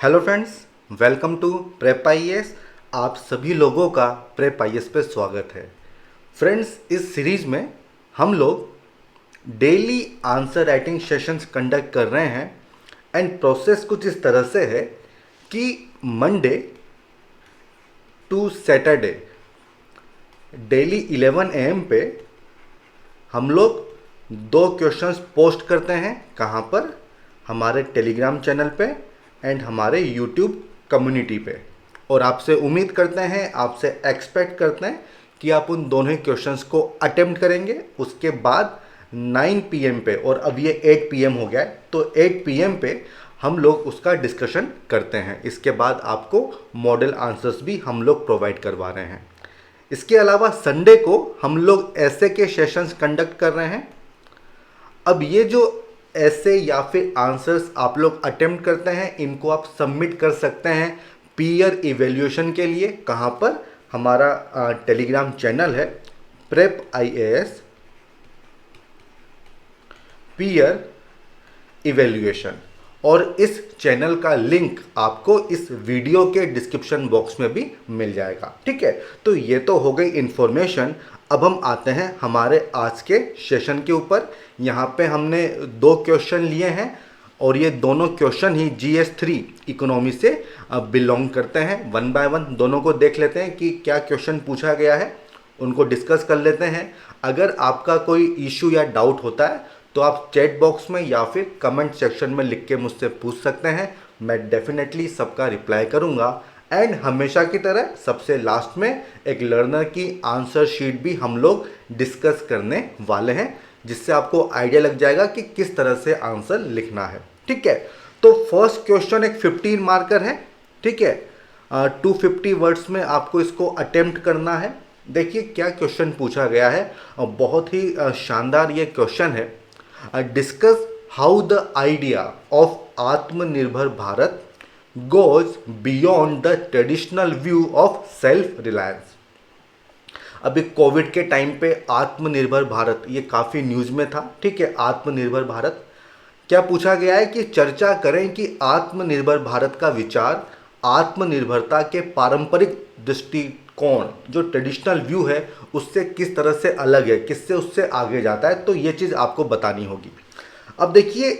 Hello friends, welcome to prep IAS. आप सभी लोगों का प्रेप आईएएस पे स्वागत है। फ्रेंड्स, इस सीरीज में हम लोग daily answer writing sessions conduct कर रहे हैं एंड प्रोसेस कुछ इस तरह से है कि Monday to Saturday daily 11 AM पे हम लोग 2 क्वेश्चंस पोस्ट करते हैं। कहाँ पर? हमारे टेलीग्राम चैनल पे एंड हमारे यूट्यूब कम्युनिटी पे। और आपसे उम्मीद करते हैं, आपसे एक्सपेक्ट करते हैं कि आप उन दोनों क्वेश्चंस को अटेम्प्ट करेंगे। उसके बाद 9 PM पे, और अब ये 8 PM हो गया है, तो 8 PM पे हम लोग उसका डिस्कशन करते हैं। इसके बाद आपको मॉडल आंसर्स भी हम लोग प्रोवाइड करवा रहे हैं। इसके अलावा संडे को हम लोग ऐसे के सेशंस कंडक्ट कर रहे हैं। अब ये जो ऐसे या फिर आंसर्स आप लोग अटेम्प्ट करते हैं, इनको आप सबमिट कर सकते हैं पीयर इवेल्यूएशन के लिए। कहाँ पर? हमारा टेलीग्राम चैनल है प्रेप आईएएस पीयर इवेल्यूएशन, और इस चैनल का लिंक आपको इस वीडियो के डिस्क्रिप्शन बॉक्स में भी मिल जाएगा। ठीक है, तो ये तो हो गई इन्फॉर्मेशन। अब हम आते हैं हमारे आज के सेशन के ऊपर। यहाँ पे हमने 2 क्वेश्चन लिए हैं और ये दोनों क्वेश्चन ही GS3 इकोनॉमी से बिलोंग करते हैं। 1 बाय 1 दोनों को देख लेते हैं कि क्या क्वेश्चन पूछा गया है, उनको डिस्कस कर लेते हैं। अगर आपका कोई इशू या डाउट होता है तो आप चैट बॉक्स में या फिर कमेंट सेक्शन में लिख के मुझसे पूछ सकते हैं। मैं डेफिनेटली सबका रिप्लाई करूंगा। एंड हमेशा की तरह सबसे लास्ट में एक लर्नर की आंसर शीट भी हम लोग डिस्कस करने वाले हैं, जिससे आपको आइडिया लग जाएगा कि किस तरह से आंसर लिखना है। ठीक है, तो फर्स्ट क्वेश्चन एक 15 मार्कर है। ठीक है, 250 वर्ड्स में आपको इसको अटेम्प्ट करना है। देखिए क्या क्वेश्चन पूछा गया है, और बहुत ही शानदार ये क्वेश्चन है। Discuss how the idea of Aatmanirbhar Bharat goes beyond the traditional view of self reliance. अभी कोविड के टाइम पे आत्मनिर्भर भारत ये काफ़ी न्यूज़ में था। ठीक है, आत्मनिर्भर भारत क्या पूछा गया है कि चर्चा करें कि आत्मनिर्भर भारत का विचार आत्मनिर्भरता के पारंपरिक दृष्टिकोण, जो ट्रेडिशनल व्यू है, उससे किस तरह से अलग है, किससे उससे आगे जाता है। तो ये चीज़ आपको बतानी होगी। अब देखिए,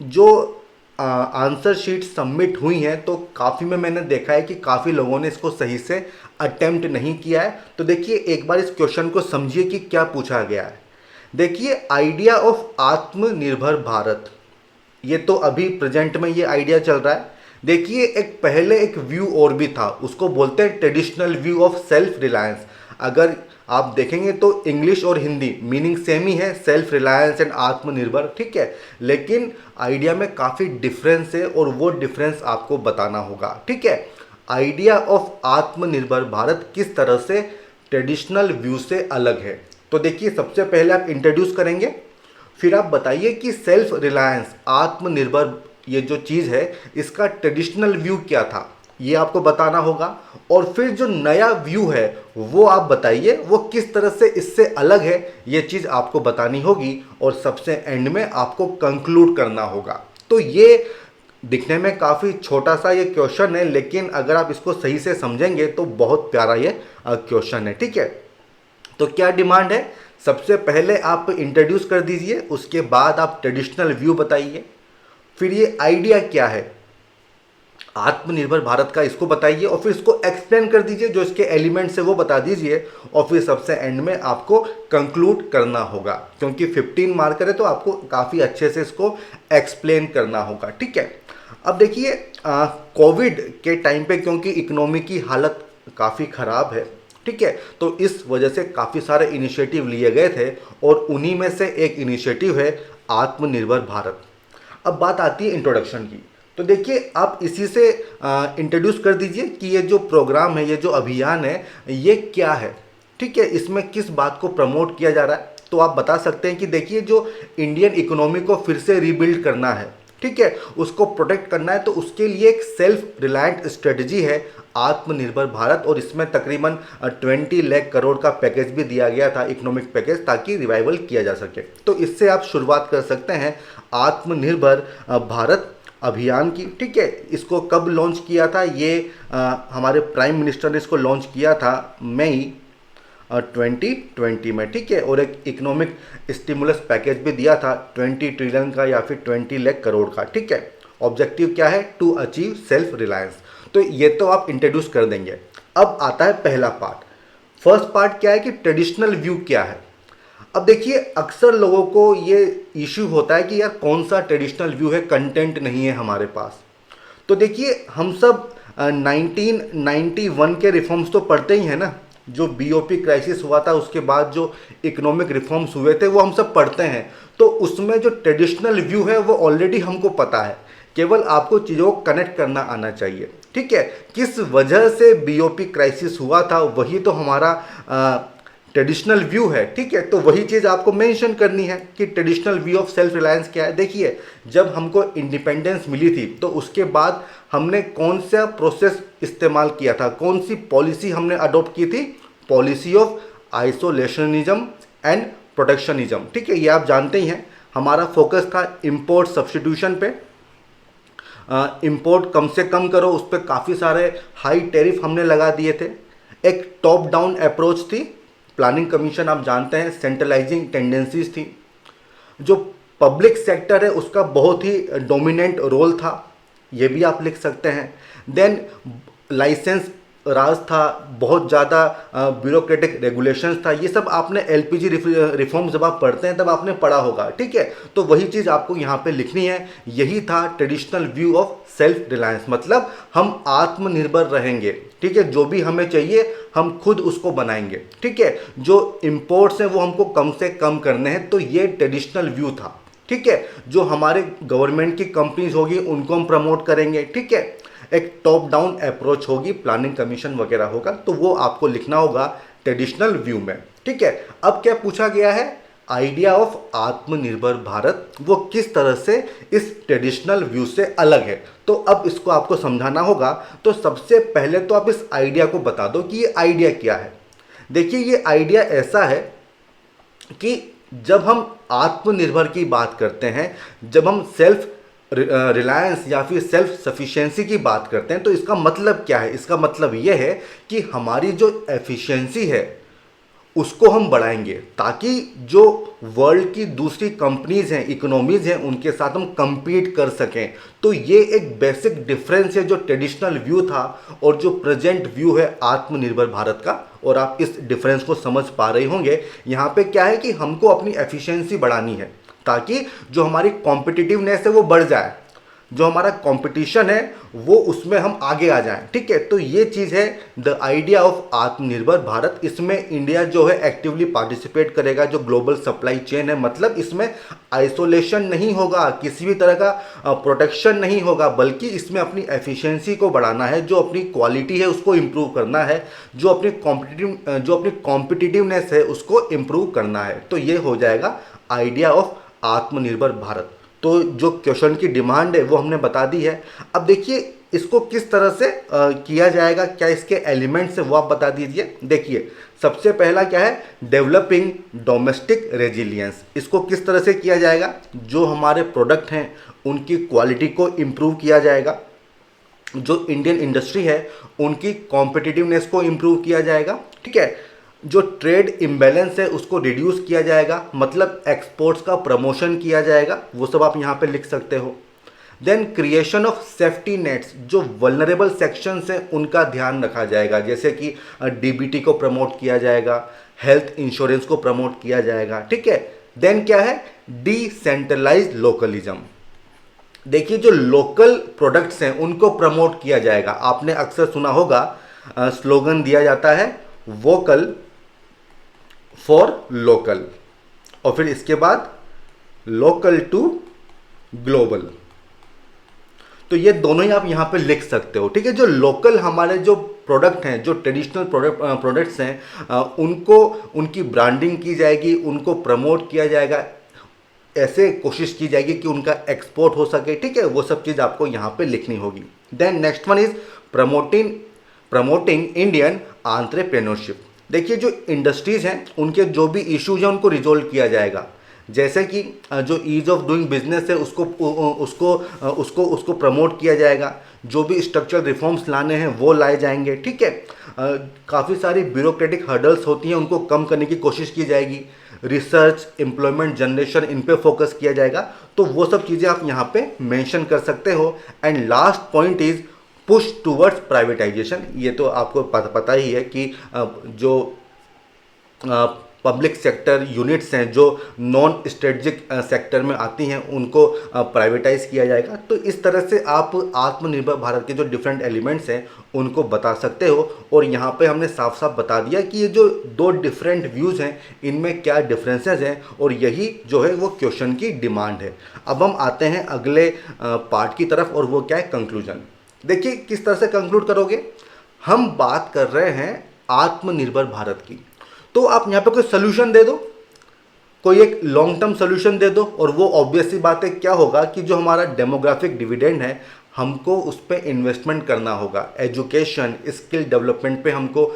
जो आंसर शीट सबमिट हुई हैं तो काफ़ी में मैंने देखा है कि काफ़ी लोगों ने इसको सही से अटेम्प्ट नहीं किया है। तो देखिए एक बार इस क्वेश्चन को समझिए कि क्या पूछा गया है। देखिए, आइडिया ऑफ आत्मनिर्भर भारत, ये तो अभी प्रेजेंट में ये आइडिया चल रहा है। देखिए एक पहले एक व्यू और भी था, उसको बोलते हैं traditional view of self Reliance. अगर आप देखेंगे तो इंग्लिश और हिंदी मीनिंग सेम ही है, सेल्फ रिलायंस एंड आत्मनिर्भर। ठीक है, लेकिन आइडिया में काफ़ी डिफरेंस है और वो डिफरेंस आपको बताना होगा। ठीक है, आइडिया ऑफ आत्मनिर्भर भारत किस तरह से ट्रेडिशनल व्यू से अलग है। तो देखिए सबसे पहले आप इंट्रोड्यूस करेंगे, फिर आप बताइए कि सेल्फ रिलायंस, आत्मनिर्भर, ये जो चीज़ है इसका ट्रेडिशनल व्यू क्या था, ये आपको बताना होगा। और फिर जो नया व्यू है वो आप बताइए, वो किस तरह से इससे अलग है, ये चीज़ आपको बतानी होगी। और सबसे एंड में आपको कंक्लूड करना होगा। तो ये दिखने में काफ़ी छोटा सा ये क्वेश्चन है, लेकिन अगर आप इसको सही से समझेंगे तो बहुत प्यारा ये क्वेश्चन है। ठीक है, तो क्या डिमांड है? सबसे पहले आप इंट्रोड्यूस कर दीजिए, उसके बाद आप ट्रेडिशनल व्यू बताइए, फिर ये आइडिया क्या है आत्मनिर्भर भारत का, इसको बताइए, और फिर इसको एक्सप्लेन कर दीजिए, जो इसके एलिमेंट्स है वो बता दीजिए, और फिर सबसे एंड में आपको कंक्लूड करना होगा। क्योंकि 15 मार्कर है तो आपको काफ़ी अच्छे से इसको एक्सप्लेन करना होगा। ठीक है, अब देखिए कोविड के टाइम पे क्योंकि इकोनॉमी की हालत काफ़ी ख़राब है, ठीक है, तो इस वजह से काफ़ी सारे इनिशिएटिव लिए गए थे, और उन्हीं में से एक इनिशिएटिव है आत्मनिर्भर भारत। अब बात आती है इंट्रोडक्शन की। तो देखिए आप इसी से इंट्रोड्यूस कर दीजिए कि ये जो प्रोग्राम है, ये जो अभियान है, ये क्या है। ठीक है, इसमें किस बात को प्रमोट किया जा रहा है। तो आप बता सकते हैं कि देखिए जो इंडियन इकोनॉमी को फिर से रीबिल्ड करना है, ठीक है, उसको प्रोटेक्ट करना है, तो उसके लिए एक सेल्फ रिलायंट स्ट्रेटजी है आत्मनिर्भर भारत। और इसमें तकरीबन 20 लाख करोड़ का पैकेज भी दिया गया था, इकोनॉमिक पैकेज, ताकि रिवाइवल किया जा सके। तो इससे आप शुरुआत कर सकते हैं आत्मनिर्भर भारत अभियान की, ठीक है। इसको कब लॉन्च किया था, ये हमारे प्राइम मिनिस्टर ने इसको लॉन्च किया था मई 2020 में, ठीक है। और एक इकोनॉमिक स्टिमुलस पैकेज भी दिया था 20 ट्रिलियन का या फिर 20 लाख करोड़ का, ठीक है। ऑब्जेक्टिव क्या है, टू अचीव सेल्फ रिलायंस। तो ये तो आप इंट्रोड्यूस कर देंगे। अब आता है पहला पार्ट। फर्स्ट पार्ट क्या है कि ट्रेडिशनल व्यू क्या है। अब देखिए, अक्सर लोगों को ये इश्यू होता है कि यार कौन सा ट्रेडिशनल व्यू है, कंटेंट नहीं है हमारे पास। तो देखिए, हम सब 1991 के रिफॉर्म्स तो पढ़ते ही हैं ना। जो बीओपी क्राइसिस हुआ था उसके बाद जो इकोनॉमिक रिफॉर्म्स हुए थे वो हम सब पढ़ते हैं। तो उसमें जो ट्रेडिशनल व्यू है वो ऑलरेडी हमको पता है, केवल आपको चीज़ों को कनेक्ट करना आना चाहिए, ठीक है। किस वजह से बीओपी क्राइसिस हुआ था वही तो हमारा ट्रेडिशनल व्यू है, ठीक है। तो वही चीज़ आपको मेंशन करनी है कि traditional view of self Reliance क्या है। देखिए, जब हमको इंडिपेंडेंस मिली थी तो उसके बाद हमने कौन सा प्रोसेस इस्तेमाल किया था, कौन सी पॉलिसी हमने अडॉप्ट की थी, पॉलिसी ऑफ आइसोलेशनिज्म एंड प्रोटेक्शनिज्म, ठीक है। ये आप जानते ही हैं। हमारा फोकस था इंपोर्ट सब्स्टिट्यूशन पे, इंपोर्ट कम से कम करो, उस पर काफ़ी सारे हाई टैरिफ हमने लगा दिए थे। एक टॉप डाउन अप्रोच थी, प्लानिंग कमीशन आप जानते हैं, सेंट्रलाइजिंग टेंडेंसीज थी। जो पब्लिक सेक्टर है उसका बहुत ही डोमिनेंट रोल था, ये भी आप लिख सकते हैं। देन लाइसेंस राज था, बहुत ज़्यादा ब्यूरोक्रेटिक रेगुलेशंस था। ये सब आपने एलपीजी रिफॉर्म जब आप पढ़ते हैं तब आपने पढ़ा होगा, ठीक है। तो वही चीज़ आपको यहाँ पे लिखनी है। यही था traditional view of self Reliance, मतलब हम आत्मनिर्भर रहेंगे, ठीक है। जो भी हमें चाहिए हम खुद उसको बनाएंगे, ठीक है। जो इम्पोर्ट्स हैं वो हमको कम से कम करने हैं। तो ये ट्रेडिशनल व्यू था, ठीक है। जो हमारे गवर्नमेंट की कंपनीज होगी उनको हम प्रमोट करेंगे, ठीक है। एक टॉप डाउन अप्रोच होगी, प्लानिंग कमीशन वगैरह होगा, तो वो आपको लिखना होगा ट्रेडिशनल व्यू में, ठीक है। अब क्या पूछा गया है, आइडिया ऑफ आत्मनिर्भर भारत वो किस तरह से इस ट्रेडिशनल व्यू से अलग है। तो अब इसको आपको समझाना होगा। तो सबसे पहले तो आप इस आइडिया को बता दो कि ये आइडिया क्या है। देखिए, ये आइडिया ऐसा है कि जब हम आत्मनिर्भर की बात करते हैं, जब हम सेल्फ रिलायंस या फिर सेल्फ सफिशिएंसी की बात करते हैं, तो इसका मतलब क्या है। इसका मतलब यह है कि हमारी जो एफिशिएंसी है उसको हम बढ़ाएंगे, ताकि जो वर्ल्ड की दूसरी कंपनीज हैं, इकोनॉमीज हैं, उनके साथ हम compete कर सकें। तो ये एक बेसिक डिफरेंस है जो ट्रेडिशनल व्यू था और जो प्रेजेंट व्यू है आत्मनिर्भर भारत का। और आप इस डिफरेंस को समझ पा रहे होंगे। यहाँ पे क्या है कि हमको अपनी एफिशिएंसी बढ़ानी है, ताकि जो हमारी कॉम्पिटिटिवनेस है वो बढ़ जाए, जो हमारा कंपटीशन है वो उसमें हम आगे आ जाएं, ठीक है। तो ये चीज़ है the idea of Aatmanirbhar Bharat. इसमें इंडिया जो है एक्टिवली पार्टिसिपेट करेगा। जो ग्लोबल सप्लाई चेन है, मतलब इसमें आइसोलेशन नहीं होगा, किसी भी तरह का प्रोटेक्शन नहीं होगा, बल्कि इसमें अपनी एफिशिएंसी को बढ़ाना है, जो अपनी क्वालिटी है उसको इम्प्रूव करना है, जो अपनी कॉम्पिटिटिवनेस है उसको इम्प्रूव करना है। तो ये हो जाएगा आइडिया ऑफ आत्मनिर्भर भारत। तो जो क्वेश्चन की डिमांड है वो हमने बता दी है। अब देखिए, इसको किस तरह से किया जाएगा, क्या इसके एलिमेंट्स है वो आप बता दीजिए। देखिए, सबसे पहला क्या है, डेवलपिंग डोमेस्टिक रेजिलियंस। इसको किस तरह से किया जाएगा, जो हमारे प्रोडक्ट हैं उनकी क्वालिटी को इम्प्रूव किया जाएगा, जो इंडियन इंडस्ट्री है उनकी कॉम्पिटिटिवनेस को इम्प्रूव किया जाएगा, ठीक है। जो ट्रेड इम्बैलेंस है उसको रिड्यूस किया जाएगा, मतलब एक्सपोर्ट्स का प्रमोशन किया जाएगा, वो सब आप यहाँ पे लिख सकते हो। Then creation of safety nets, जो वल्नरेबल सेक्शंस हैं उनका ध्यान रखा जाएगा, जैसे कि डीबीटी को प्रमोट किया जाएगा, हेल्थ इंश्योरेंस को प्रमोट किया जाएगा, ठीक है। देन क्या है, डिसेंट्रलाइज्ड लोकलिज्म। देखिए, जो लोकल प्रोडक्ट्स हैं उनको प्रमोट किया जाएगा। आपने अक्सर सुना होगा, स्लोगन दिया जाता है वोकल फॉर लोकल, और फिर इसके बाद लोकल टू ग्लोबल। तो ये दोनों ही आप यहाँ पे लिख सकते हो, ठीक है। जो लोकल हमारे जो प्रोडक्ट हैं, जो ट्रेडिशनल प्रोडक्ट्स हैं, उनको उनकी ब्रांडिंग की जाएगी, उनको प्रमोट किया जाएगा, ऐसे कोशिश की जाएगी कि उनका एक्सपोर्ट हो सके, ठीक है। वो सब चीज़ आपको यहाँ पे लिखनी होगी। Then next one is promoting Indian entrepreneurship. देखिए, जो इंडस्ट्रीज़ हैं उनके जो भी इश्यूज हैं उनको रिजोल्व किया जाएगा, जैसे कि जो ईज ऑफ डूइंग बिजनेस है उसको उसको उसको उसको प्रमोट किया जाएगा, जो भी स्ट्रक्चरल रिफॉर्म्स लाने हैं वो लाए जाएंगे, ठीक है। काफ़ी सारी ब्यूरोक्रेटिक हर्डल्स होती हैं उनको कम करने की कोशिश की जाएगी, रिसर्च, एम्प्लॉयमेंट जनरेशन, इन पे फोकस किया जाएगा। तो वो सब चीज़ें आप यहाँ पे मेंशन कर सकते हो। And last point is push towards privatisation. ये तो आपको पता ही है कि जो पब्लिक सेक्टर यूनिट्स हैं जो नॉन स्ट्रेटजिक सेक्टर में आती हैं उनको प्राइवेटाइज किया जाएगा। तो इस तरह से आप आत्मनिर्भर भारत के जो डिफरेंट एलिमेंट्स हैं उनको बता सकते हो। और यहाँ पे हमने साफ साफ बता दिया कि ये जो दो डिफरेंट व्यूज़ हैं इनमें क्या डिफरेंसेस हैं, और यही जो है वो क्वेश्चन की डिमांड है। अब हम आते हैं अगले पार्ट की तरफ, और वो क्या है, कंक्लूजन। देखिए किस तरह से कंक्लूड करोगे। हम बात कर रहे हैं आत्मनिर्भर भारत की, तो आप यहाँ पे कोई सोल्यूशन दे दो, कोई एक लॉन्ग टर्म सोल्यूशन दे दो, और वो ऑब्वियस सी बात है क्या होगा कि जो हमारा डेमोग्राफिक डिविडेंड है हमको उस पर इन्वेस्टमेंट करना होगा, एजुकेशन, स्किल डेवलपमेंट पे हमको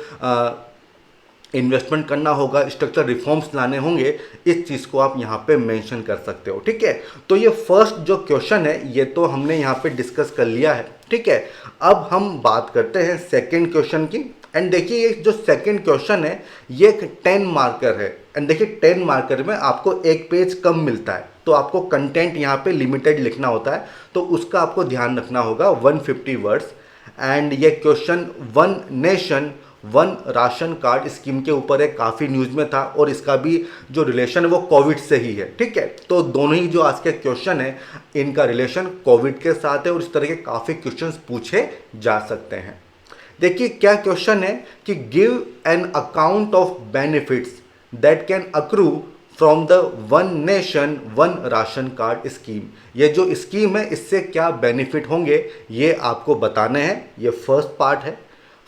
इन्वेस्टमेंट करना होगा, स्ट्रक्चर रिफॉर्म्स लाने होंगे। इस चीज़ को आप यहाँ पे मेंशन कर सकते हो, ठीक है। तो ये फर्स्ट जो क्वेश्चन है ये तो हमने यहाँ पे डिस्कस कर लिया है, ठीक है। अब हम बात करते हैं सेकंड क्वेश्चन की। एंड देखिए ये जो सेकंड क्वेश्चन है ये एक 10 मार्कर है। एंड देखिए 10 मार्कर में आपको एक पेज कम मिलता है, तो आपको कंटेंट यहाँ पे लिमिटेड लिखना होता है, तो उसका आपको ध्यान रखना होगा, 150 वर्ड्स। एंड ये question one nation one ration card scheme के ऊपर है, काफ़ी न्यूज़ में था, और इसका भी जो रिलेशन है वो कोविड से ही है, ठीक है। तो दोनों ही जो आज के क्वेश्चन है इनका रिलेशन कोविड के साथ है, और इस तरह के काफ़ी क्वेश्चंस पूछे जा सकते हैं। देखिए क्या क्वेश्चन है कि give an account of benefits that can accrue from the one nation one ration card scheme. ये जो स्कीम है इससे क्या बेनिफिट होंगे ये आपको बताने हैं, ये फर्स्ट पार्ट है।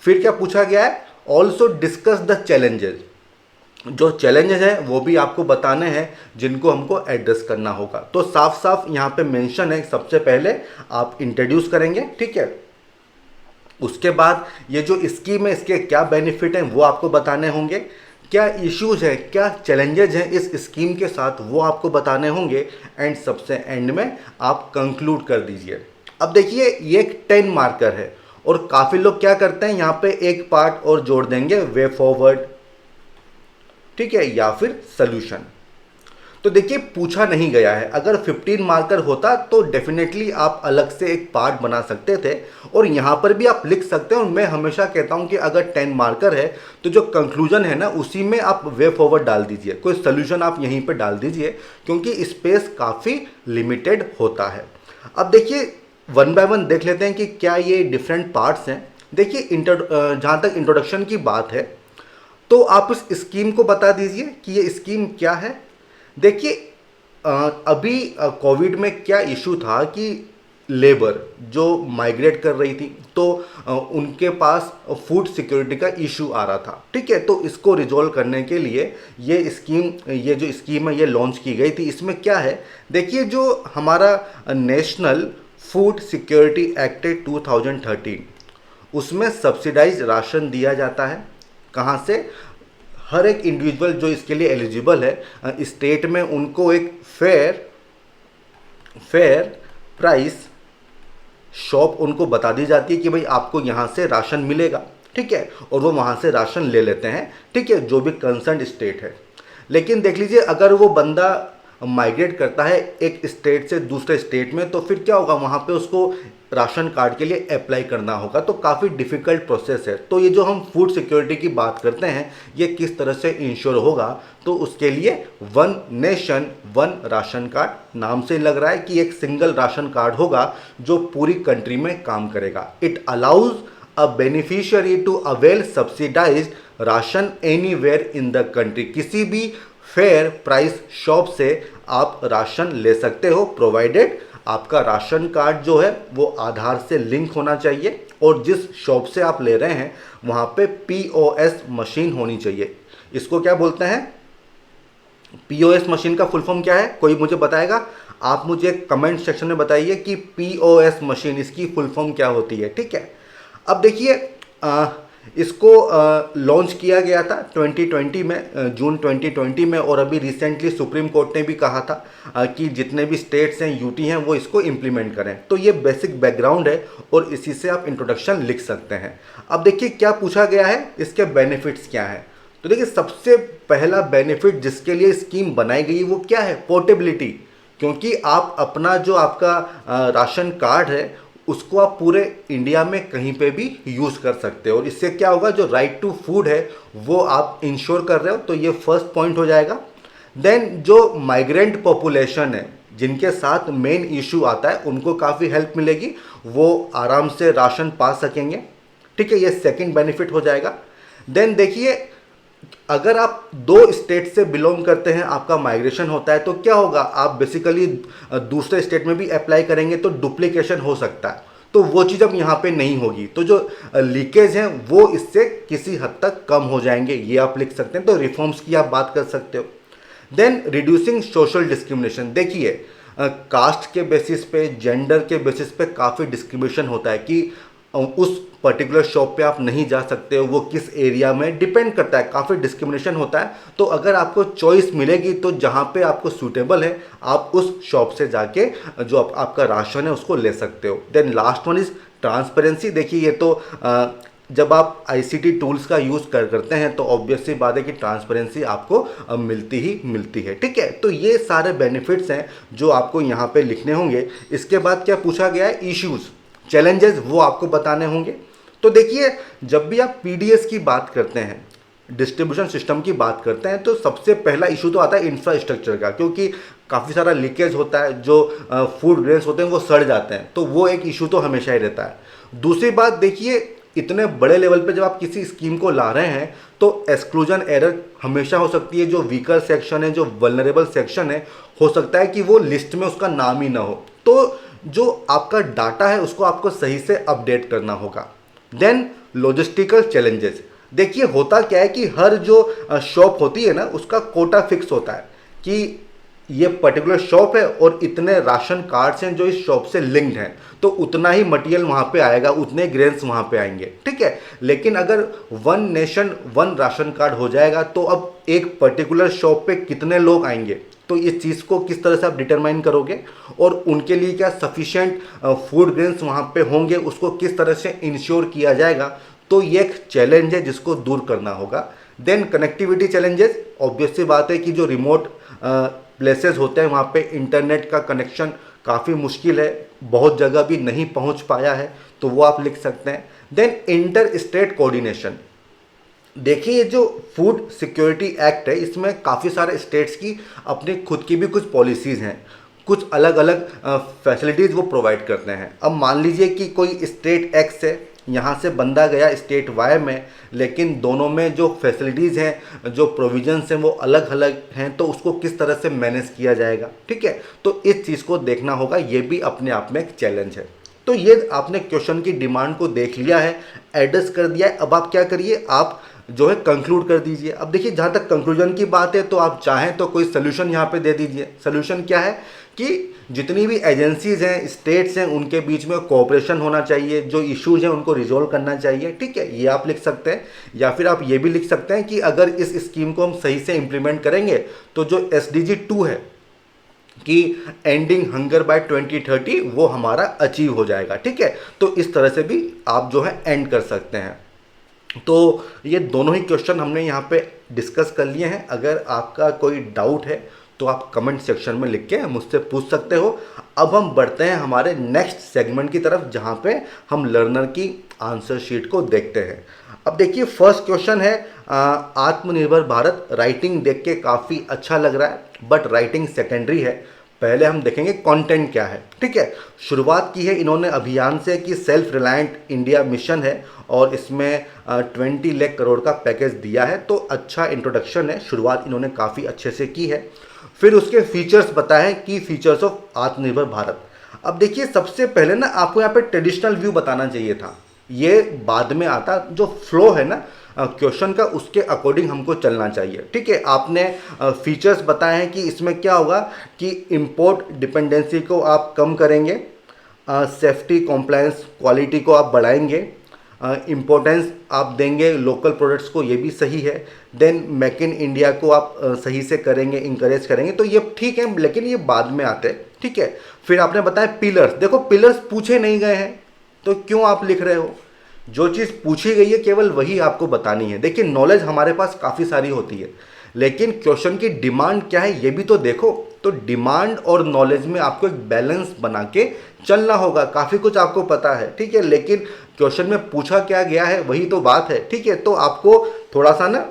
फिर क्या पूछा गया है, ऑल्सो डिस्कस द चैलेंजेस। जो चैलेंजेस हैं वो भी आपको बताने हैं जिनको हमको एड्रेस करना होगा। तो साफ साफ यहाँ पे मेंशन है, सबसे पहले आप इंट्रोड्यूस करेंगे, ठीक है। उसके बाद ये जो स्कीम है इसके क्या बेनिफिट हैं वो आपको बताने होंगे, क्या इश्यूज है, क्या चैलेंजेज हैं इस स्कीम के साथ वो आपको बताने होंगे। एंड सबसे एंड में आप कंक्लूड कर दीजिए। अब देखिए ये एक 10 मार्कर है, और काफ़ी लोग क्या करते हैं यहाँ पे एक पार्ट और जोड़ देंगे, वे फॉरवर्ड, ठीक है, या फिर सोल्यूशन। तो देखिए पूछा नहीं गया है, अगर 15 मार्कर होता तो डेफिनेटली आप अलग से एक पार्ट बना सकते थे, और यहाँ पर भी आप लिख सकते हैं। और मैं हमेशा कहता हूँ कि अगर 10 मार्कर है तो जो कंक्लूजन है ना उसी में आप वे फॉरवर्ड डाल दीजिए, कोई सोल्यूशन आप यहीं पर डाल दीजिए, क्योंकि स्पेस काफ़ी लिमिटेड होता है। अब देखिए वन बाय वन देख लेते हैं कि क्या ये डिफरेंट पार्ट्स हैं। देखिए जहाँ तक इंट्रोडक्शन की बात है तो आप इस स्कीम को बता दीजिए कि ये स्कीम क्या है। देखिए अभी कोविड में क्या इशू था कि लेबर जो माइग्रेट कर रही थी तो उनके पास फूड सिक्योरिटी का इशू आ रहा था, ठीक है। तो इसको रिजॉल्व करने के लिए ये जो स्कीम है ये लॉन्च की गई थी। इसमें क्या है, देखिए जो हमारा नेशनल फूड सिक्योरिटी एक्ट 2013 उसमें सब्सिडाइज राशन दिया जाता है। कहाँ से, हर एक इंडिविजुअल जो इसके लिए एलिजिबल है स्टेट में उनको एक फेयर प्राइस शॉप उनको बता दी जाती है कि भाई आपको यहाँ से राशन मिलेगा, ठीक है, और वो वहाँ से राशन ले लेते हैं, ठीक है, जो भी कंसर्न स्टेट है। लेकिन देख लीजिए अगर वो बंदा माइग्रेट करता है एक स्टेट से दूसरे स्टेट में, तो फिर क्या होगा, वहाँ पे उसको राशन कार्ड के लिए अप्लाई करना होगा, तो काफ़ी डिफ़िकल्ट प्रोसेस है। तो ये जो हम फूड सिक्योरिटी की बात करते हैं ये किस तरह से इंश्योर होगा, तो उसके लिए one nation one ration card नाम से लग रहा है कि एक सिंगल राशन कार्ड होगा जो पूरी कंट्री में काम करेगा। It allows a beneficiary to avail subsidised ration anywhere in the country. किसी भी फेयर प्राइस शॉप से आप राशन ले सकते हो, प्रोवाइडेड आपका राशन कार्ड जो है वो आधार से लिंक होना चाहिए, और जिस शॉप से आप ले रहे हैं वहाँ पे POS मशीन होनी चाहिए। इसको क्या बोलते हैं, POS मशीन का फुल फॉर्म क्या है, कोई मुझे बताएगा? आप मुझे कमेंट सेक्शन में बताइए कि POS मशीन इसकी फुल फॉर्म क्या होती है, ठीक है। अब देखिए इसको लॉन्च किया गया था 2020 में, जून 2020 में, और अभी रिसेंटली सुप्रीम कोर्ट ने भी कहा था कि जितने भी स्टेट्स हैं, यूटी हैं, वो इसको इम्प्लीमेंट करें। तो ये बेसिक बैकग्राउंड है और इसी से आप इंट्रोडक्शन लिख सकते हैं। अब देखिए क्या पूछा गया है, इसके बेनिफिट्स क्या हैं। तो देखिए सबसे पहला बेनिफिट जिसके लिए स्कीम बनाई गई वो क्या है, पोर्टेबिलिटी। क्योंकि आप अपना जो आपका राशन कार्ड है उसको आप पूरे इंडिया में कहीं पे भी यूज़ कर सकते हो, और इससे क्या होगा, जो राइट टू फूड है वो आप इंश्योर कर रहे हो। तो ये फर्स्ट पॉइंट हो जाएगा। देन जो माइग्रेंट पॉपुलेशन है, जिनके साथ मेन इशू आता है, उनको काफ़ी हेल्प मिलेगी, वो आराम से राशन पा सकेंगे। ठीक है, ये सेकंड बेनिफिट हो जाएगा। देन देखिए, अगर आप दो स्टेट से बिलोंग करते हैं, आपका माइग्रेशन होता है, तो क्या होगा, आप बेसिकली दूसरे स्टेट में भी अप्लाई करेंगे तो डुप्लीकेशन हो सकता है। तो वो चीज़ अब यहाँ पे नहीं होगी। तो जो लीकेज हैं वो इससे किसी हद तक कम हो जाएंगे, ये आप लिख सकते हैं। तो रिफॉर्म्स की आप बात कर सकते हो। Then reducing social discrimination. देखिए कास्ट के बेसिस पे, जेंडर के बेसिस पे काफ़ी डिस्क्रिमिनेशन होता है कि उस पर्टिकुलर शॉप पे आप नहीं जा सकते हो, वो किस एरिया में डिपेंड करता है, काफ़ी डिस्क्रिमिनेशन होता है। तो अगर आपको चॉइस मिलेगी तो जहाँ पे आपको सूटेबल है आप उस शॉप से जाके जो आपका राशन है उसको ले सकते हो। Then last one is transparency. देखिए ये तो जब आप आईसीटी टूल्स का यूज़ करते हैं तो ऑब्वियस सी बात है कि ट्रांसपेरेंसी आपको मिलती ही मिलती है। ठीक है, तो ये सारे बेनिफिट्स हैं जो आपको यहाँ पे लिखने होंगे। इसके बाद क्या पूछा गया है, इश्यूज़, चैलेंजेस, वो आपको बताने होंगे। तो देखिए जब भी आप पीडीएस की बात करते हैं, डिस्ट्रीब्यूशन सिस्टम की बात करते हैं, तो सबसे पहला इशू तो आता है इंफ्रास्ट्रक्चर का, क्योंकि काफ़ी सारा लीकेज होता है, जो फूड ग्रेन्स होते हैं वो सड़ जाते हैं, तो वो एक इशू तो हमेशा ही रहता है। दूसरी बात देखिए, इतने बड़े लेवल पे जब आप किसी स्कीम को ला रहे हैं तो एक्सक्लूजन एरर हमेशा हो सकती है। जो वीकर सेक्शन है, जो वल्नरेबल सेक्शन है, हो सकता है कि वो लिस्ट में उसका नाम ही ना हो। तो जो आपका डाटा है उसको आपको सही से अपडेट करना होगा। Then logistical challenges. देखिए होता क्या है कि हर जो शॉप होती है ना, उसका कोटा फिक्स होता है कि ये पर्टिकुलर शॉप है और इतने राशन कार्ड्स हैं जो इस शॉप से लिंक्ड हैं, तो उतना ही मटेरियल वहाँ पे आएगा, उतने ग्रेन्स वहाँ पे आएंगे। ठीक है, लेकिन अगर one nation one ration card हो जाएगा तो अब एक पर्टिकुलर शॉप पे कितने लोग आएंगे, तो इस चीज़ को किस तरह से आप डिटरमाइन करोगे, और उनके लिए क्या सफिशिएंट फूड ग्रेन्स वहाँ पे होंगे, उसको किस तरह से इंश्योर किया जाएगा। तो ये एक चैलेंज है जिसको दूर करना होगा। Then connectivity challenges. ऑब्वियस सी बात है कि जो रिमोट प्लेसेस होते हैं वहाँ पे इंटरनेट का कनेक्शन काफ़ी मुश्किल है, बहुत जगह भी नहीं पहुँच पाया है, तो वो आप लिख सकते हैं। Then inter state coordination. देखिए ये जो फूड सिक्योरिटी एक्ट है, इसमें काफ़ी सारे स्टेट्स की अपनी खुद की भी कुछ पॉलिसीज़ हैं, कुछ अलग अलग फैसिलिटीज़ वो प्रोवाइड करते हैं। अब मान लीजिए कि कोई स्टेट एक्स है, यहाँ से बंदा गया स्टेट वाई में, लेकिन दोनों में जो फैसिलिटीज़ हैं, जो प्रोविजंस हैं, वो अलग अलग हैं, तो उसको किस तरह से मैनेज किया जाएगा। ठीक है, तो इस चीज़ को देखना होगा, ये भी अपने आप में एक चैलेंज है। तो ये आपने क्वेश्चन की डिमांड को देख लिया है, एड्रेस कर दिया है। अब आप क्या करिए, आप जो है कंक्लूड कर दीजिए। अब देखिए जहाँ तक कंक्लूजन की बात है, तो आप चाहें तो कोई सोल्यूशन यहाँ पे दे दीजिए। सोल्यूशन क्या है कि जितनी भी एजेंसीज हैं, स्टेट्स हैं, उनके बीच में कोऑपरेशन होना चाहिए, जो इश्यूज हैं उनको रिजॉल्व करना चाहिए। ठीक है, ये आप लिख सकते हैं। या फिर आप ये भी लिख सकते हैं कि अगर इस स्कीम को हम सही से इम्प्लीमेंट करेंगे तो जो SDG 2 है कि एंडिंग हंगर बाय 2030, वो हमारा अचीव हो जाएगा। ठीक है, तो इस तरह से भी आप जो है एंड कर सकते हैं। तो ये दोनों ही क्वेश्चन हमने यहाँ पे डिस्कस कर लिए हैं। अगर आपका कोई डाउट है तो आप कमेंट सेक्शन में लिख के मुझसे पूछ सकते हो। अब हम बढ़ते हैं हमारे नेक्स्ट सेगमेंट की तरफ, जहाँ पे हम लर्नर की आंसर शीट को देखते हैं। अब देखिए फर्स्ट क्वेश्चन है, आत्मनिर्भर भारत। राइटिंग देख के काफ़ी अच्छा लग रहा है, बट राइटिंग सेकेंडरी है। पहले हम देखेंगे कंटेंट क्या है। ठीक है, शुरुआत की है इन्होंने अभियान से कि सेल्फ रिलायंट इंडिया मिशन है, और इसमें 20 लाख करोड़ का पैकेज दिया है। तो अच्छा इंट्रोडक्शन है, शुरुआत इन्होंने काफ़ी अच्छे से की है। फिर उसके फीचर्स बताए कि फीचर्स ऑफ आत्मनिर्भर भारत। अब देखिए सबसे पहले ना आपको यहाँ पे ट्रेडिशनल व्यू बताना चाहिए था, ये बाद में आता। जो फ्लो है ना क्वेश्चन का, उसके अकॉर्डिंग हमको चलना चाहिए। ठीक है, आपने फीचर्स बताए हैं कि इसमें क्या होगा कि इंपोर्ट डिपेंडेंसी को आप कम करेंगे, सेफ्टी कॉम्प्लायंस क्वालिटी को आप बढ़ाएंगे, इम्पोर्टेंस आप देंगे लोकल प्रोडक्ट्स को, ये भी सही है। देन मेक इन इंडिया को आप सही से करेंगे, इंकरेज करेंगे, तो ये ठीक है, लेकिन ये बाद में आते हैं, ठीक है। फिर आपने बताया पिलर्स, देखो पिलर्स पूछे नहीं गए हैं तो क्यों आप लिख रहे हो? जो चीज़ पूछी गई है केवल वही आपको बतानी है। देखिए नॉलेज हमारे पास काफ़ी सारी होती है, लेकिन क्वेश्चन की डिमांड क्या है ये भी तो देखो। तो डिमांड और नॉलेज में आपको एक बैलेंस बना के चलना होगा। काफ़ी कुछ आपको पता है, ठीक है, लेकिन क्वेश्चन में पूछा क्या गया है वही तो बात है, ठीक है। तो आपको थोड़ा सा ना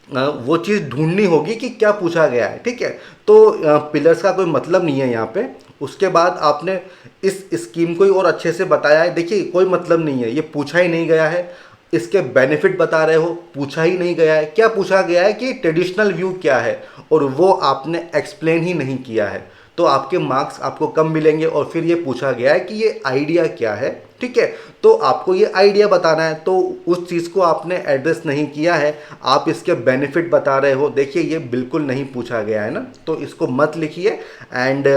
वो चीज़ ढूंढनी होगी कि क्या पूछा गया है, ठीक है। तो पिलर्स का कोई मतलब नहीं है यहाँ पे। उसके बाद आपने इस स्कीम को ही और अच्छे से बताया है। देखिए कोई मतलब नहीं है, ये पूछा ही नहीं गया है। इसके बेनिफिट बता रहे हो, पूछा ही नहीं गया है। क्या पूछा गया है कि ट्रेडिशनल व्यू क्या है, और वो आपने एक्सप्लेन ही नहीं किया है, तो आपके मार्क्स आपको कम मिलेंगे। और फिर ये पूछा गया है कि ये आइडिया क्या है, ठीक है, तो आपको ये आइडिया बताना है, तो उस चीज़ को आपने एड्रेस नहीं किया है, आप इसके बेनिफिट बता रहे हो। देखिए ये बिल्कुल नहीं पूछा गया है ना, तो इसको मत लिखिए। एंड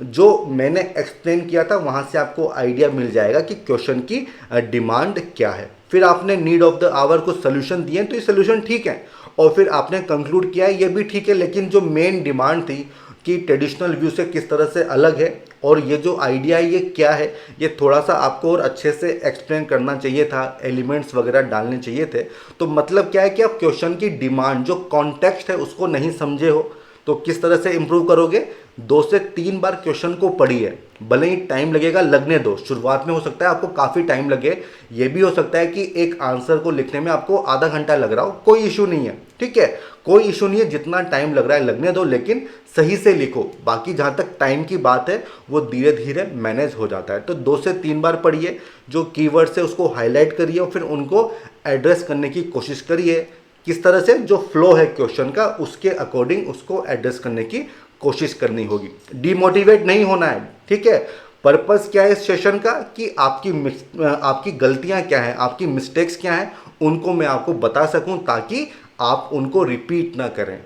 जो मैंने एक्सप्लेन किया था वहाँ से आपको आइडिया मिल जाएगा कि क्वेश्चन की डिमांड क्या है। फिर आपने नीड ऑफ द आवर को सोल्यूशन दिए, तो ये सोल्यूशन ठीक है। और फिर आपने कंक्लूड किया है, ये भी ठीक है, लेकिन जो मेन डिमांड थी कि ट्रेडिशनल व्यू से किस तरह से अलग है और ये जो आइडिया है ये क्या है, ये थोड़ा सा आपको और अच्छे से एक्सप्लेन करना चाहिए था, एलिमेंट्स वगैरह डालने चाहिए थे। तो मतलब क्या है कि आप क्वेश्चन की डिमांड जो कॉन्टेक्स्ट है उसको नहीं समझे हो, तो किस तरह से इम्प्रूव करोगे? 2 से 3 बार क्वेश्चन को पढ़िए, भले ही टाइम लगेगा, लगने दो। शुरुआत में हो सकता है आपको काफ़ी टाइम लगे, ये भी हो सकता है कि एक आंसर को लिखने में आपको आधा घंटा लग रहा हो, कोई इशू नहीं है, ठीक है, कोई इशू नहीं है। जितना टाइम लग रहा है लगने दो, लेकिन सही से लिखो। बाकी जहाँ तक टाइम की बात है वो धीरे धीरे मैनेज हो जाता है। तो 2 से 3 बार पढ़िए, जो कीवर्ड्स है उसको हाईलाइट करिए और फिर उनको एड्रेस करने की कोशिश करिए। किस तरह से जो फ्लो है क्वेश्चन का उसके अकॉर्डिंग उसको एड्रेस करने की कोशिश करनी होगी। डिमोटिवेट नहीं होना है, ठीक है। पर्पस क्या है इस सेशन का कि आपकी गलतियां क्या हैं, आपकी मिस्टेक्स क्या हैं, उनको मैं आपको बता सकूं ताकि आप उनको रिपीट ना करें,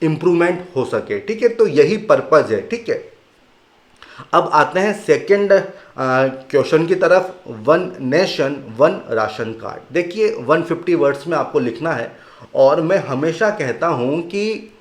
इंप्रूवमेंट हो सके, ठीक है। तो यही पर्पस है, ठीक है। अब आते हैं सेकंड क्वेश्चन की तरफ। 1 नेशन 1 राशन कार्ड। देखिए 150 वर्ड्स में आपको लिखना है, और मैं हमेशा कहता हूं कि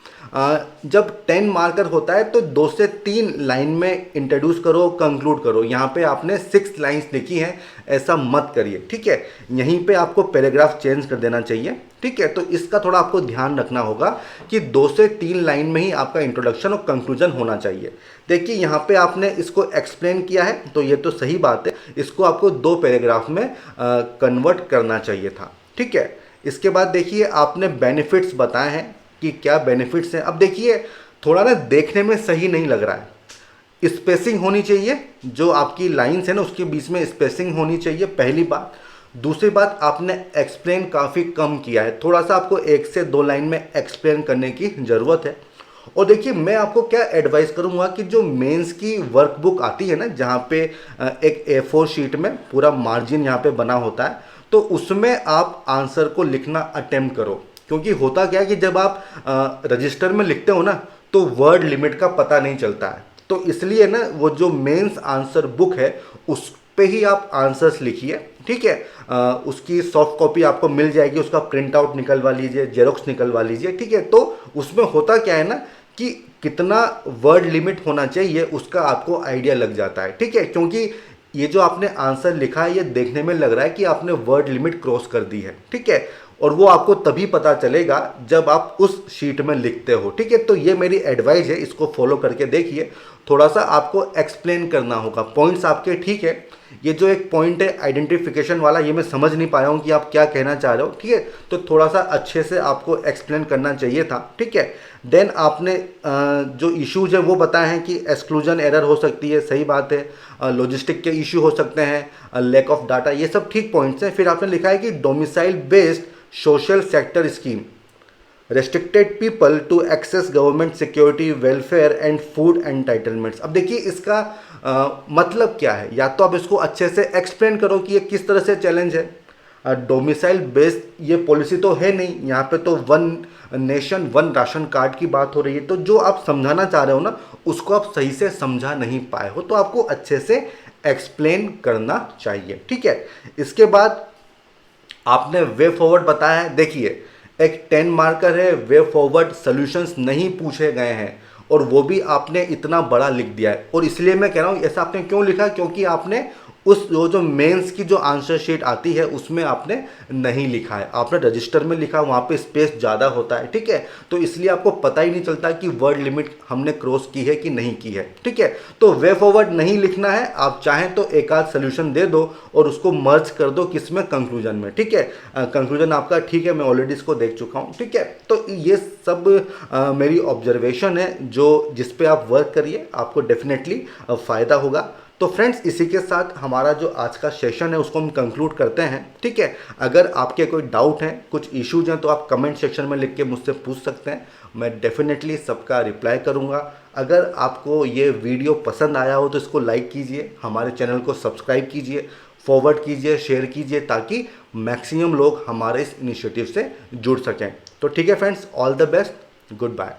जब 10 मार्कर होता है तो 2 से 3 लाइन में इंट्रोड्यूस करो, कंक्लूड करो। यहाँ पे आपने 6 लाइंस लिखी हैं, ऐसा मत करिए, ठीक है। यहीं पे आपको पैराग्राफ चेंज कर देना चाहिए, ठीक है। तो इसका थोड़ा आपको ध्यान रखना होगा कि 2 से 3 लाइन में ही आपका इंट्रोडक्शन और कंक्लूजन होना चाहिए। देखिए यहाँ पे आपने इसको एक्सप्लेन किया है तो ये तो सही बात है, इसको आपको 2 पैराग्राफ में कन्वर्ट करना चाहिए था, ठीक है। इसके बाद देखिए आपने बेनिफिट्स बताए हैं कि क्या बेनिफिट्स हैं। अब देखिए थोड़ा ना देखने में सही नहीं लग रहा है, स्पेसिंग होनी चाहिए, जो आपकी लाइंस है ना उसके बीच में स्पेसिंग होनी चाहिए, पहली बात। दूसरी बात, आपने एक्सप्लेन काफ़ी कम किया है, थोड़ा सा आपको 1 से 2 लाइन में एक्सप्लेन करने की ज़रूरत है। और देखिए मैं आपको क्या एडवाइस करूंगा कि जो मेंस की वर्कबुक आती है ना, जहाँ पे एक A4 शीट में पूरा मार्जिन यहाँ पे बना होता है, तो उसमें आप आंसर को लिखना अटेम्प्ट करो। क्योंकि होता क्या है कि जब आप रजिस्टर में लिखते हो ना तो वर्ड लिमिट का पता नहीं चलता है, तो इसलिए ना वो जो मेंस आंसर बुक है उस पे ही आप आंसर्स लिखिए, ठीक है। उसकी सॉफ्ट कॉपी आपको मिल जाएगी, उसका प्रिंट आउट निकलवा लीजिए, जेरोक्स निकलवा लीजिए, ठीक है। तो उसमें होता क्या है ना कि कितना वर्ड लिमिट होना चाहिए उसका आपको आइडिया लग जाता है, ठीक है। क्योंकि ये जो आपने आंसर लिखा है ये देखने में लग रहा है कि आपने वर्ड लिमिट क्रॉस कर दी है, ठीक है, और वो आपको तभी पता चलेगा जब आप उस शीट में लिखते हो, ठीक है। तो ये मेरी एडवाइस है, इसको फॉलो करके देखिए। थोड़ा सा आपको एक्सप्लेन करना होगा, पॉइंट्स आपके ठीक है। ये जो एक पॉइंट है आइडेंटिफिकेशन वाला, ये मैं समझ नहीं पाया हूँ कि आप क्या कहना चाह रहे हो, ठीक है। तो थोड़ा सा अच्छे से आपको एक्सप्लेन करना चाहिए था, ठीक है। देन आपने जो इश्यूज है वो बताए हैं कि एक्सक्लूजन एरर हो सकती है, सही बात है, लॉजिस्टिक के इश्यू हो सकते हैं, लैक ऑफ डाटा, ये सब ठीक पॉइंट्स हैं। फिर आपने लिखा है कि domicile based social sector scheme restricted people to access government security, welfare and food entitlements. अब देखिए इसका मतलब क्या है, या तो आप इसको अच्छे से एक्सप्लेन करो कि ये किस तरह से चैलेंज है। डोमिसाइल बेस्ड ये पॉलिसी तो है नहीं, यहाँ पे तो 1 नेशन 1 राशन कार्ड की बात हो रही है। तो जो आप समझाना चाह रहे हो ना उसको आप सही से समझा नहीं पाए हो, तो आपको अच्छे से एक्सप्लेन करना चाहिए, ठीक है। इसके बाद आपने वे फॉरवर्ड बताया है। देखिए एक 10 मार्कर है, वे फॉरवर्ड सॉल्यूशंस नहीं पूछे गए हैं और वो भी आपने इतना बड़ा लिख दिया है। और इसलिए मैं कह रहा हूँ ऐसा आपने क्यों लिखा, क्योंकि आपने उस जो मेंस की जो आंसर शीट आती है उसमें आपने नहीं लिखा है, आपने रजिस्टर में लिखा, वहाँ पे स्पेस ज़्यादा होता है, ठीक है। तो इसलिए आपको पता ही नहीं चलता कि वर्ड लिमिट हमने क्रॉस की है कि नहीं की है, ठीक है। तो वे फॉरवर्ड नहीं लिखना है, आप चाहें तो एक आध सोल्यूशन दे दो और उसको मर्ज कर दो किसमें, कंक्लूजन में, ठीक है। कंक्लूजन आपका ठीक है, मैं ऑलरेडी इसको देख चुका हूँ, ठीक है। तो ये सब मेरी ऑब्जर्वेशन है जो जिस पे आप वर्क करिए, आपको डेफिनेटली फ़ायदा होगा। तो फ्रेंड्स इसी के साथ हमारा जो आज का सेशन है उसको हम कंक्लूड करते हैं, ठीक है। अगर आपके कोई डाउट हैं, कुछ इश्यूज हैं, तो आप कमेंट सेक्शन में लिख के मुझसे पूछ सकते हैं, मैं डेफिनेटली सबका रिप्लाई करूंगा। अगर आपको ये वीडियो पसंद आया हो तो इसको लाइक कीजिए, हमारे चैनल को सब्सक्राइब कीजिए, फॉरवर्ड कीजिए, शेयर कीजिए, ताकि मैक्सिमम लोग हमारे इस इनिशिएटिव से जुड़ सकें। तो ठीक है friends, all the best, good bye.